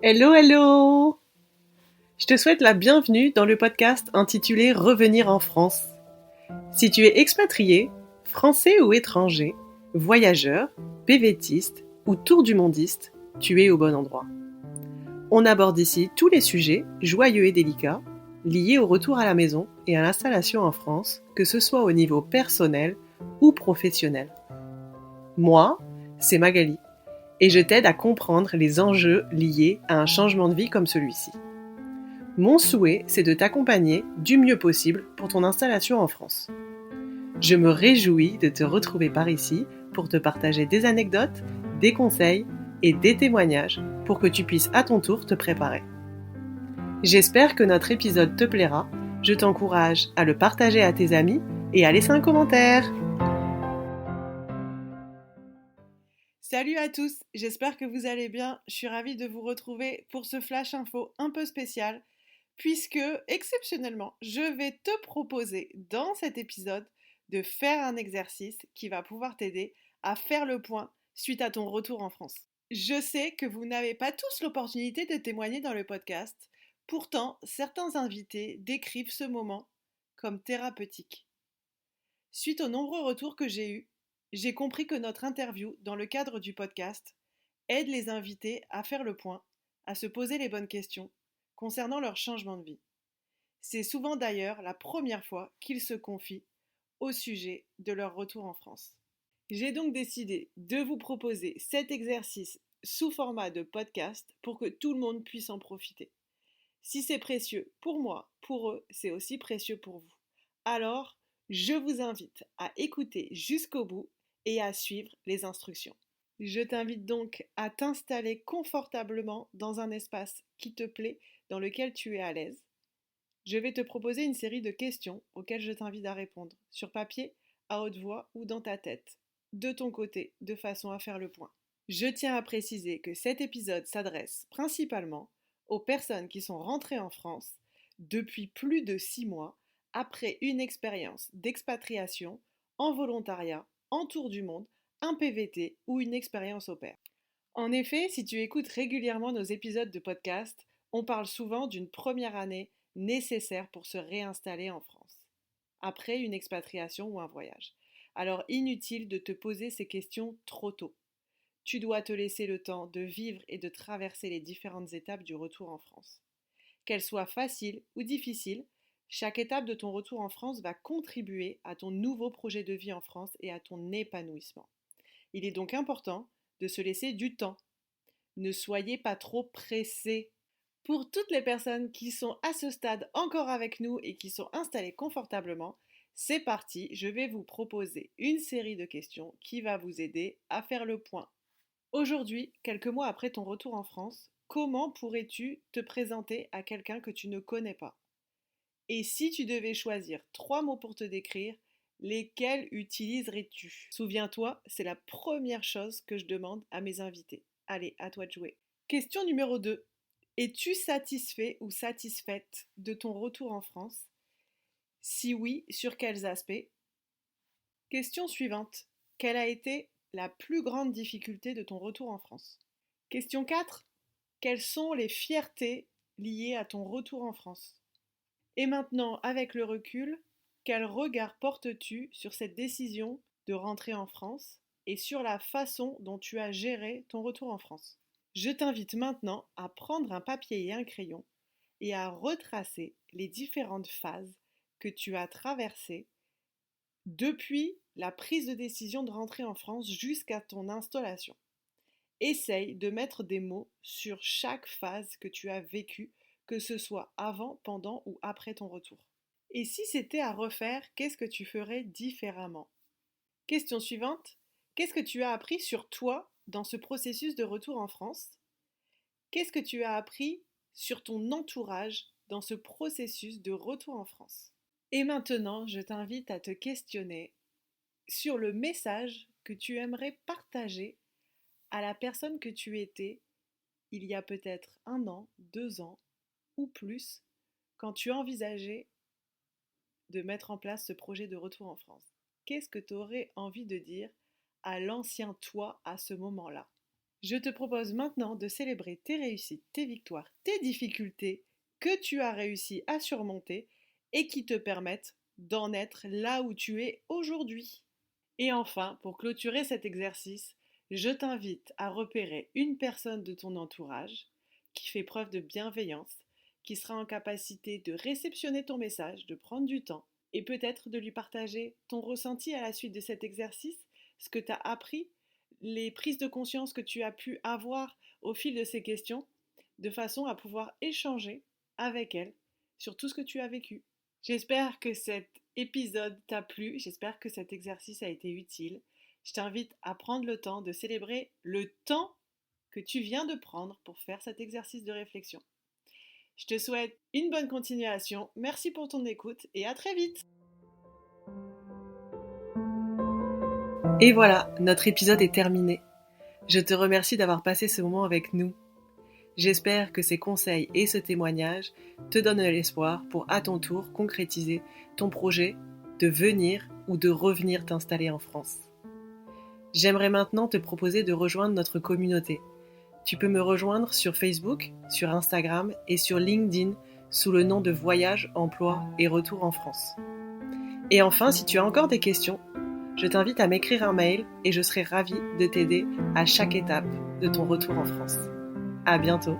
Hello, hello! Je te souhaite la bienvenue dans le podcast intitulé Revenir en France. Si tu es expatrié, français ou étranger, voyageur, PVTiste ou tour du mondiste, tu es au bon endroit. On aborde ici tous les sujets, joyeux et délicats, liés au retour à la maison et à l'installation en France, que ce soit au niveau personnel ou professionnel. Moi, c'est Magali, et je t'aide à comprendre les enjeux liés à un changement de vie comme celui-ci. Mon souhait, c'est de t'accompagner du mieux possible pour ton installation en France. Je me réjouis de te retrouver par ici pour te partager des anecdotes, des conseils et des témoignages pour que tu puisses à ton tour te préparer. J'espère que notre épisode te plaira. Je t'encourage à le partager à tes amis et à laisser un commentaire. Salut à tous, j'espère que vous allez bien. Je suis ravie de vous retrouver pour ce flash info un peu spécial, puisque exceptionnellement, je vais te proposer dans cet épisode de faire un exercice qui va pouvoir t'aider à faire le point suite à ton retour en France. Je sais que vous n'avez pas tous l'opportunité de témoigner dans le podcast, pourtant certains invités décrivent ce moment comme thérapeutique. Suite aux nombreux retours que j'ai eus, j'ai compris que notre interview, dans le cadre du podcast, aide les invités à faire le point, à se poser les bonnes questions concernant leur changement de vie. C'est souvent d'ailleurs la première fois qu'ils se confient au sujet de leur retour en France. J'ai donc décidé de vous proposer cet exercice sous format de podcast pour que tout le monde puisse en profiter. Si c'est précieux pour moi, pour eux, c'est aussi précieux pour vous. Alors, je vous invite à écouter jusqu'au bout et à suivre les instructions. Je t'invite donc à t'installer confortablement dans un espace qui te plaît, dans lequel tu es à l'aise. Je vais te proposer une série de questions auxquelles je t'invite à répondre, sur papier, à haute voix ou dans ta tête, de ton côté, de façon à faire le point. Je tiens à préciser que cet épisode s'adresse principalement aux personnes qui sont rentrées en France depuis plus de 6 mois après une expérience d'expatriation en volontariat, en tour du monde, un PVT ou une expérience au pair. En effet, si tu écoutes régulièrement nos épisodes de podcast, on parle souvent d'une première année nécessaire pour se réinstaller en France, après une expatriation ou un voyage. Alors inutile de te poser ces questions trop tôt. Tu dois te laisser le temps de vivre et de traverser les différentes étapes du retour en France. Qu'elles soient faciles ou difficiles, chaque étape de ton retour en France va contribuer à ton nouveau projet de vie en France et à ton épanouissement. Il est donc important de se laisser du temps. Ne soyez pas trop pressés. Pour toutes les personnes qui sont à ce stade encore avec nous et qui sont installées confortablement, c'est parti, je vais vous proposer une série de questions qui va vous aider à faire le point. Aujourd'hui, quelques mois après ton retour en France, comment pourrais-tu te présenter à quelqu'un que tu ne connais pas? Et si tu devais choisir 3 mots pour te décrire, lesquels utiliserais-tu? Souviens-toi, c'est la première chose que je demande à mes invités. Allez, à toi de jouer. Question numéro 2. Es-tu satisfait ou satisfaite de ton retour en France? Si oui, sur quels aspects? Question suivante. Quelle a été la plus grande difficulté de ton retour en France? Question 4. Quelles sont les fiertés liées à ton retour en France? Et maintenant, avec le recul, quel regard portes-tu sur cette décision de rentrer en France et sur la façon dont tu as géré ton retour en France? Je t'invite maintenant à prendre un papier et un crayon et à retracer les différentes phases que tu as traversées depuis la prise de décision de rentrer en France jusqu'à ton installation. Essaye de mettre des mots sur chaque phase que tu as vécue, que ce soit avant, pendant ou après ton retour. Et si c'était à refaire, qu'est-ce que tu ferais différemment? Question suivante. Qu'est-ce que tu as appris sur toi dans ce processus de retour en France? Qu'est-ce que tu as appris sur ton entourage dans ce processus de retour en France? Et maintenant, je t'invite à te questionner sur le message que tu aimerais partager à la personne que tu étais il y a peut-être 1 an, 2 ans ou plus quand tu envisageais de mettre en place ce projet de retour en France. Qu'est-ce que tu aurais envie de dire à l'ancien toi à ce moment-là? Je te propose maintenant de célébrer tes réussites, tes victoires, tes difficultés que tu as réussi à surmonter et qui te permettent d'en être là où tu es aujourd'hui. Et enfin, pour clôturer cet exercice, je t'invite à repérer une personne de ton entourage qui fait preuve de bienveillance, qui sera en capacité de réceptionner ton message, de prendre du temps et peut-être de lui partager ton ressenti à la suite de cet exercice, ce que tu as appris, les prises de conscience que tu as pu avoir au fil de ces questions, de façon à pouvoir échanger avec elle sur tout ce que tu as vécu. J'espère que cet épisode t'a plu, j'espère que cet exercice a été utile. Je t'invite à prendre le temps de célébrer le temps que tu viens de prendre pour faire cet exercice de réflexion. Je te souhaite une bonne continuation, merci pour ton écoute et à très vite. Et voilà, notre épisode est terminé. Je te remercie d'avoir passé ce moment avec nous. J'espère que ces conseils et ce témoignage te donnent l'espoir pour à ton tour concrétiser ton projet de venir ou de revenir t'installer en France. J'aimerais maintenant te proposer de rejoindre notre communauté. Tu peux me rejoindre sur Facebook, sur Instagram et sur LinkedIn sous le nom de Voyage, Emploi et Retour en France. Et enfin, si tu as encore des questions, je t'invite à m'écrire un mail et je serai ravie de t'aider à chaque étape de ton retour en France. À bientôt!